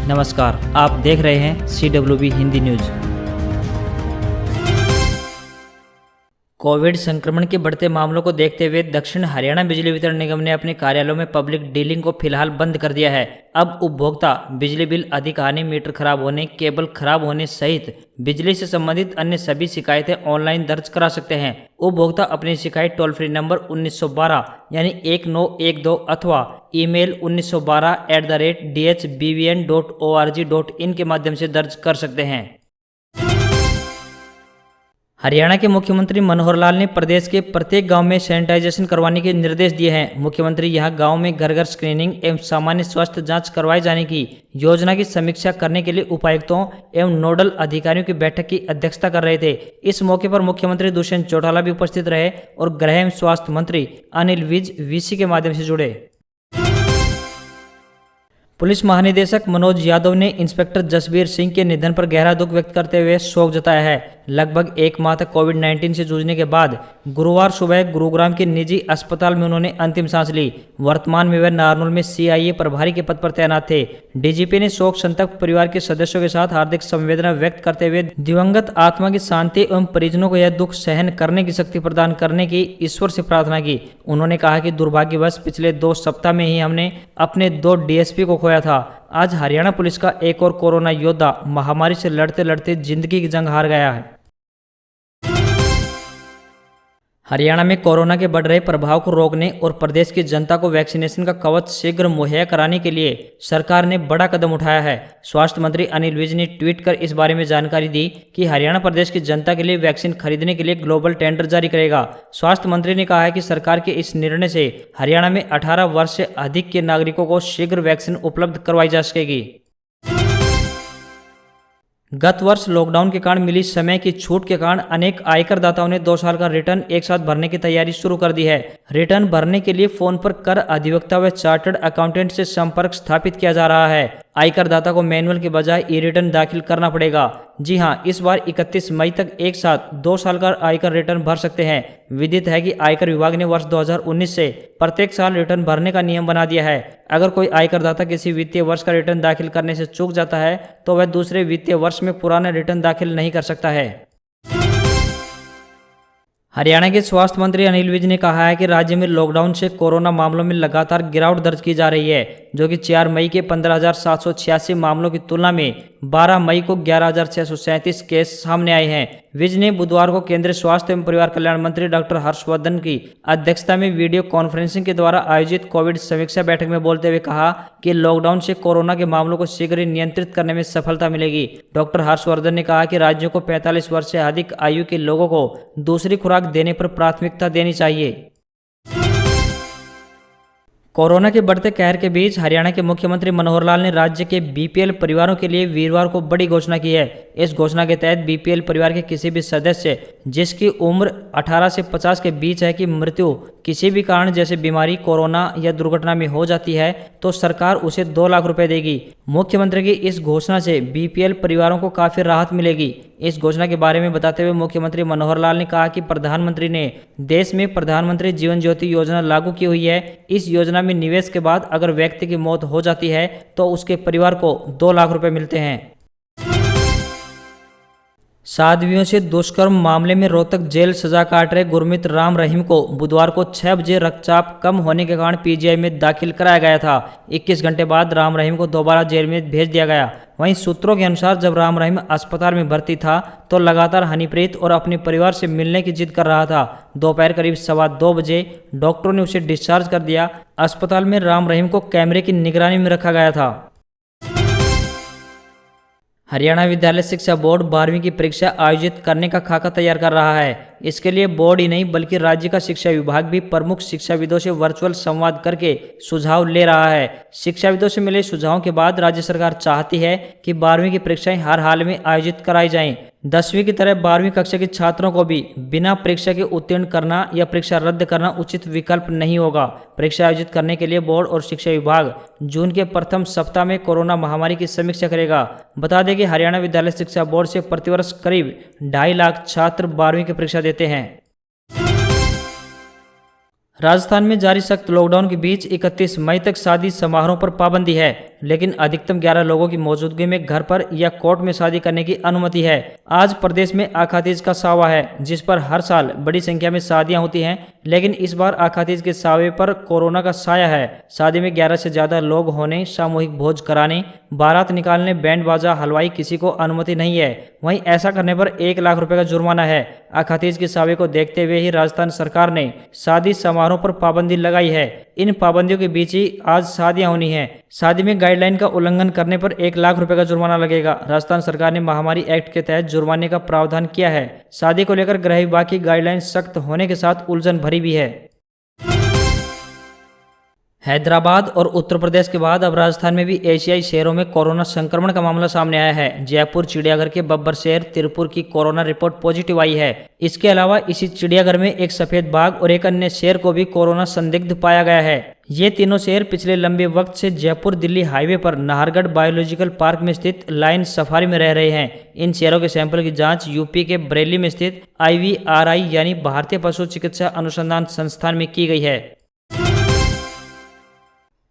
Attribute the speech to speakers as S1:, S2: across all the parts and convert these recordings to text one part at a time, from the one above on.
S1: नमस्कार, आप देख रहे हैं CWB हिंदी न्यूज। कोविड संक्रमण के बढ़ते मामलों को देखते हुए दक्षिण हरियाणा बिजली वितरण निगम ने अपने कार्यालयों में पब्लिक डीलिंग को फिलहाल बंद कर दिया है। अब उपभोक्ता बिजली बिल अधिक आने, मीटर खराब होने, केबल खराब होने सहित बिजली से संबंधित अन्य सभी शिकायतें ऑनलाइन दर्ज करा सकते हैं। उपभोक्ता अपनी शिकायत टोल फ्री नंबर 1912 यानी 1912 अथवा ईमेल 1912@dhbvn.org.in के माध्यम से दर्ज कर सकते हैं। हरियाणा के मुख्यमंत्री मनोहर लाल ने प्रदेश के प्रत्येक गांव में सैनिटाइजेशन करवाने के निर्देश दिए हैं। मुख्यमंत्री यहां गांव में घर घर स्क्रीनिंग एवं सामान्य स्वास्थ्य जांच करवाए जाने की योजना की समीक्षा करने के लिए उपायुक्तों एवं नोडल अधिकारियों की बैठक की अध्यक्षता कर रहे थे। इस मौके पर मुख्यमंत्री दुष्यंत चौटाला भी उपस्थित रहे और गृह एवं स्वास्थ्य मंत्री अनिल विज VC के माध्यम से जुड़े। पुलिस महानिदेशक मनोज यादव ने इंस्पेक्टर जसबीर सिंह के निधन पर गहरा दुख व्यक्त करते हुए शोक जताया है। लगभग एक माह तक कोविड-19 से जूझने के बाद गुरुवार सुबह गुरुग्राम के निजी अस्पताल में उन्होंने अंतिम सांस ली। वर्तमान में वे नारनौल में CIA प्रभारी के पद पर तैनात थे। DGP ने शोक संतप्त परिवार के सदस्यों के साथ हार्दिक संवेदना व्यक्त करते हुए दिवंगत आत्मा की शांति एवं परिजनों को यह दुख सहन करने की शक्ति प्रदान करने की ईश्वर से प्रार्थना की। उन्होंने कहा कि दुर्भाग्यवश पिछले 2 सप्ताह में ही हमने अपने 2 DSP को खोया था। आज हरियाणा पुलिस का एक और कोरोना योद्धा महामारी से लड़ते लड़ते जिंदगी की जंग हार गया है। हरियाणा में कोरोना के बढ़ रहे प्रभाव को रोकने और प्रदेश की जनता को वैक्सीनेशन का कवच शीघ्र मुहैया कराने के लिए सरकार ने बड़ा कदम उठाया है। स्वास्थ्य मंत्री अनिल विज ने ट्वीट कर इस बारे में जानकारी दी कि हरियाणा प्रदेश की जनता के लिए वैक्सीन खरीदने के लिए ग्लोबल टेंडर जारी करेगा। स्वास्थ्य मंत्री ने कहा है कि सरकार के इस निर्णय से हरियाणा में 18 वर्ष से अधिक के नागरिकों को शीघ्र वैक्सीन उपलब्ध करवाई जा सकेगी। गत वर्ष लॉकडाउन के कारण मिली समय की छूट के कारण अनेक आयकर दाताओं ने 2 साल का रिटर्न एक साथ भरने की तैयारी शुरू कर दी है। रिटर्न भरने के लिए फोन पर कर अधिवक्ता व चार्टर्ड अकाउंटेंट से संपर्क स्थापित किया जा रहा है। आयकर दाता को मैनुअल के बजाय ई-रिटर्न दाखिल करना पड़ेगा। जी हां, इस बार 31 मई तक एक साथ 2 साल का आयकर रिटर्न भर सकते हैं। विदित है कि आयकर विभाग ने वर्ष 2019 से प्रत्येक साल रिटर्न भरने का नियम बना दिया है। अगर कोई आयकर दाता किसी वित्तीय वर्ष का रिटर्न दाखिल करने से चूक जाता है तो वह दूसरे वित्तीय वर्ष में पुराना रिटर्न दाखिल नहीं कर सकता है। हरियाणा के स्वास्थ्य मंत्री अनिल विज ने कहा है कि राज्य में लॉकडाउन से कोरोना मामलों में लगातार गिरावट दर्ज की जा रही है, जो कि 4 मई के 15,786 मामलों की तुलना में 12 मई को 11,637 केस सामने आए हैं। विज ने बुधवार को केंद्रीय स्वास्थ्य एवं परिवार कल्याण मंत्री डॉक्टर हर्षवर्धन की अध्यक्षता में वीडियो कॉन्फ्रेंसिंग के द्वारा आयोजित कोविड समीक्षा बैठक में बोलते हुए कहा कि लॉकडाउन से कोरोना के मामलों को शीघ्र ही नियंत्रित करने में सफलता मिलेगी। डॉक्टर हर्षवर्धन ने कहा कि राज्यों को 45 वर्ष से अधिक आयु के लोगों को दूसरी खुराक देने पर प्राथमिकता देनी चाहिए। कोरोना के बढ़ते कहर के बीच हरियाणा के मुख्यमंत्री मनोहर लाल ने राज्य के BPL परिवारों के लिए वीरवार को बड़ी घोषणा की है। इस घोषणा के तहत BPL परिवार के किसी भी सदस्य जिसकी उम्र 18 से 50 के बीच है की मृत्यु किसी भी कारण जैसे बीमारी, कोरोना या दुर्घटना में हो जाती है तो सरकार उसे 2 लाख रुपए देगी। मुख्यमंत्री की इस घोषणा से BPL परिवारों को काफी राहत मिलेगी। इस घोषणा के बारे में बताते हुए मुख्यमंत्री मनोहर लाल ने कहा कि प्रधानमंत्री ने देश में प्रधानमंत्री जीवन ज्योति योजना लागू की हुई है। इस योजना में निवेश के बाद अगर व्यक्ति की मौत हो जाती है तो उसके परिवार को 2 लाख रुपए मिलते हैं। साध्वियों से दुष्कर्म मामले में रोहतक जेल सजा काट रहे गुरमीत राम रहीम को बुधवार को 6 बजे रक्तचाप कम होने के कारण PGI में दाखिल कराया गया था। 21 घंटे बाद राम रहीम को दोबारा जेल में भेज दिया गया। वहीं सूत्रों के अनुसार जब राम रहीम अस्पताल में भर्ती था तो लगातार हनीप्रीत और अपने परिवार से मिलने की जिद कर रहा था। दोपहर करीब 2:15 बजे डॉक्टरों ने उसे डिस्चार्ज कर दिया। अस्पताल में राम रहीम को कैमरे की निगरानी में रखा गया था। हरियाणा विद्यालय शिक्षा बोर्ड 12वीं की परीक्षा आयोजित करने का खाका तैयार कर रहा है। इसके लिए बोर्ड ही नहीं बल्कि राज्य का शिक्षा विभाग भी प्रमुख शिक्षाविदों से वर्चुअल संवाद करके सुझाव ले रहा है। शिक्षाविदों से मिले सुझावों के बाद राज्य सरकार चाहती है कि 12वीं की परीक्षाएं हर हाल में आयोजित कराई जाएं। 10वीं की तरह 12वीं कक्षा के छात्रों को भी बिना परीक्षा के उत्तीर्ण करना या परीक्षा रद्द करना उचित विकल्प नहीं होगा। परीक्षा आयोजित करने के लिए बोर्ड और शिक्षा विभाग जून के प्रथम सप्ताह में कोरोना महामारी की समीक्षा करेगा। बता दें कि हरियाणा विद्यालय शिक्षा बोर्ड से प्रतिवर्ष करीब 2.5 लाख छात्र 12वीं की परीक्षा देते हैं। राजस्थान में जारी सख्त लॉकडाउन के बीच 31 मई तक शादी समारोह पर पाबंदी है। लेकिन अधिकतम 11 लोगों की मौजूदगी में घर पर या कोर्ट में शादी करने की अनुमति है। आज प्रदेश में आखातीज का सावा है, जिस पर हर साल बड़ी संख्या में शादियां होती हैं, लेकिन इस बार आखातीज के सावे पर कोरोना का साया है। शादी में 11 से ज्यादा लोग होने, सामूहिक भोज कराने, बारात निकालने, बैंड बाजा, हलवाई किसी को अनुमति नहीं है। वहीं ऐसा करने पर 1 लाख रुपए का जुर्माना है। आखातीज के सावे को देखते हुए ही राजस्थान सरकार ने शादी समारोह पर पाबंदी लगाई है। इन पाबंदियों के बीच ही आज शादियां होनी है। शादी में गाइडलाइन का उल्लंघन करने पर 1 लाख रुपए का जुर्माना लगेगा। राजस्थान सरकार ने महामारी एक्ट के तहत जुर्माने का प्रावधान किया है। शादी को लेकर गृह विभाग की गाइडलाइन सख्त होने के साथ उलझन भरी भी है। हैदराबाद और उत्तर प्रदेश के बाद अब राजस्थान में भी एशियाई शहरों में कोरोना संक्रमण का मामला सामने आया है। जयपुर चिड़ियाघर के बब्बर शहर तिरुपुर की कोरोना रिपोर्ट पॉजिटिव आई है। इसके अलावा इसी चिड़ियाघर में एक सफेद बाघ और एक अन्य शेर को भी कोरोना संदिग्ध पाया गया है। ये तीनों शेर पिछले लंबे वक्त से जयपुर दिल्ली हाईवे पर नाहरगढ़ बायोलॉजिकल पार्क में स्थित लाइन सफारी में रह रहे हैं। इन शेरों के सैंपल की जांच यूपी के बरेली में स्थित IVRI यानी भारतीय पशु चिकित्सा अनुसंधान संस्थान में की गई है।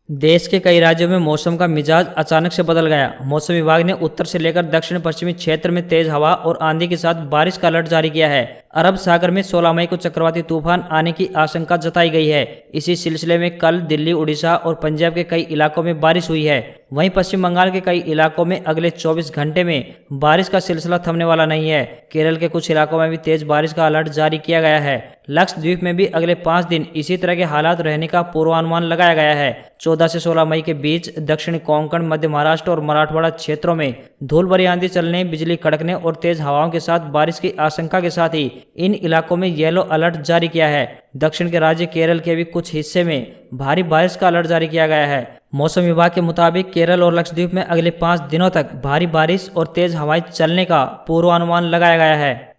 S1: देश के कई राज्यों में मौसम का मिजाज अचानक से बदल गया। मौसम विभाग ने उत्तर से लेकर दक्षिण पश्चिमी क्षेत्र में तेज हवा और आंधी के साथ बारिश का अलर्ट जारी किया है। अरब सागर में 16 मई को चक्रवाती तूफान आने की आशंका जताई गई है। इसी सिलसिले में कल दिल्ली, उड़ीसा और पंजाब के कई इलाकों में बारिश हुई है। वहीं पश्चिम बंगाल के कई इलाकों में अगले 24 घंटे में बारिश का सिलसिला थमने वाला नहीं है। केरल के कुछ इलाकों में भी तेज बारिश का अलर्ट जारी किया गया है। लक्षद्वीप में भी अगले 5 दिन इसी तरह के हालात रहने का पूर्वानुमान लगाया गया है। 14 से 16 मई के बीच दक्षिणी कोंकण, मध्य महाराष्ट्र और मराठवाड़ा क्षेत्रों में धूल भरी आंधी चलने, बिजली कड़कने और तेज हवाओं के साथ बारिश की आशंका के साथ ही इन इलाकों में येलो अलर्ट जारी किया है। दक्षिण के राज्य केरल के भी कुछ हिस्से में भारी बारिश का अलर्ट जारी किया गया है। मौसम विभाग के मुताबिक केरल और लक्षद्वीप में अगले 5 दिनों तक भारी बारिश और तेज हवाएं चलने का पूर्वानुमान लगाया गया है।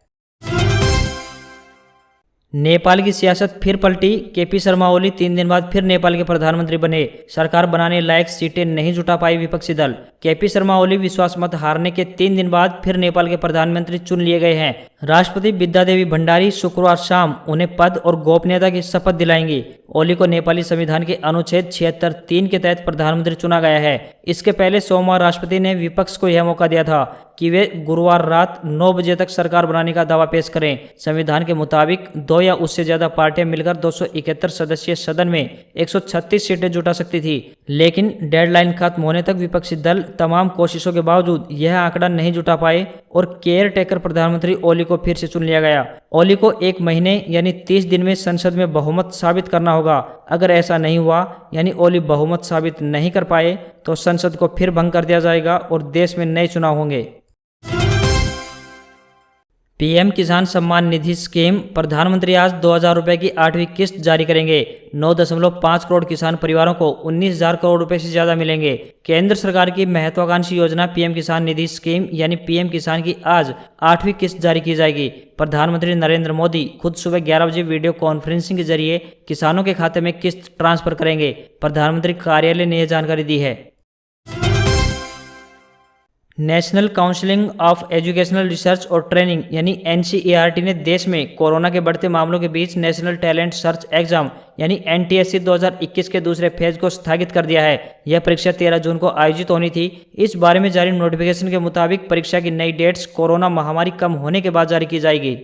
S1: नेपाल की सियासत फिर पलटी। KP शर्मा ओली 3 दिन बाद फिर नेपाल के प्रधानमंत्री बने। सरकार बनाने लायक सीटें नहीं जुटा पाई विपक्षी दल। KP शर्मा ओली विश्वास मत हारने के 3 दिन बाद फिर नेपाल के प्रधानमंत्री चुन लिए गए हैं। राष्ट्रपति विद्यादेवी भंडारी शुक्रवार शाम उन्हें पद और गोपनीयता की शपथ दिलाएंगी। ओली को नेपाली संविधान के अनुच्छेद 76(3) के तहत प्रधानमंत्री चुना गया है। इसके पहले सोमवार राष्ट्रपति ने विपक्ष को यह मौका दिया था कि वे गुरुवार रात 9 बजे तक सरकार बनाने का दावा पेश करें। संविधान के मुताबिक 2 या उससे ज्यादा पार्टियां मिलकर 271 सदस्यीय सदन में 136 सीटें जुटा सकती थी, लेकिन डेडलाइन खत्म होने तक विपक्षी दल तमाम कोशिशों के बावजूद यह आंकड़ा नहीं जुटा पाए और केयर टेकर प्रधानमंत्री ओली को फिर से चुन लिया गया। ओली को 1 महीने यानी 30 दिन में संसद में बहुमत साबित करना होगा। अगर ऐसा नहीं हुआ यानी ओली बहुमत साबित नहीं कर पाए तो संसद को फिर भंग कर दिया जाएगा और देश में नए चुनाव होंगे। PM किसान सम्मान निधि स्कीम। प्रधानमंत्री आज 2000 रुपए की 8वीं किस्त जारी करेंगे। 9.5 करोड़ किसान परिवारों को 19,000 करोड़ रुपए से ज्यादा मिलेंगे। केंद्र सरकार की महत्वाकांक्षी योजना PM किसान निधि स्कीम यानी PM किसान की आज 8वीं किस्त जारी की जाएगी। प्रधानमंत्री नरेंद्र मोदी खुद सुबह 11 बजे वीडियो कॉन्फ्रेंसिंग के जरिए किसानों के खाते में किस्त ट्रांसफर करेंगे। प्रधानमंत्री कार्यालय ने यह जानकारी दी है। National counselling of educational research और ट्रेनिंग यानी NCERT ने देश में कोरोना के बढ़ते मामलों के बीच नेशनल टैलेंट सर्च एग्जाम यानी NTSC 2021 के दूसरे फेज को स्थगित कर दिया है। यह परीक्षा 13 जून को आयोजित होनी थी। इस बारे में जारी नोटिफिकेशन के मुताबिक परीक्षा की नई डेट्स कोरोना महामारी कम होने के बाद जारी की जाएगी।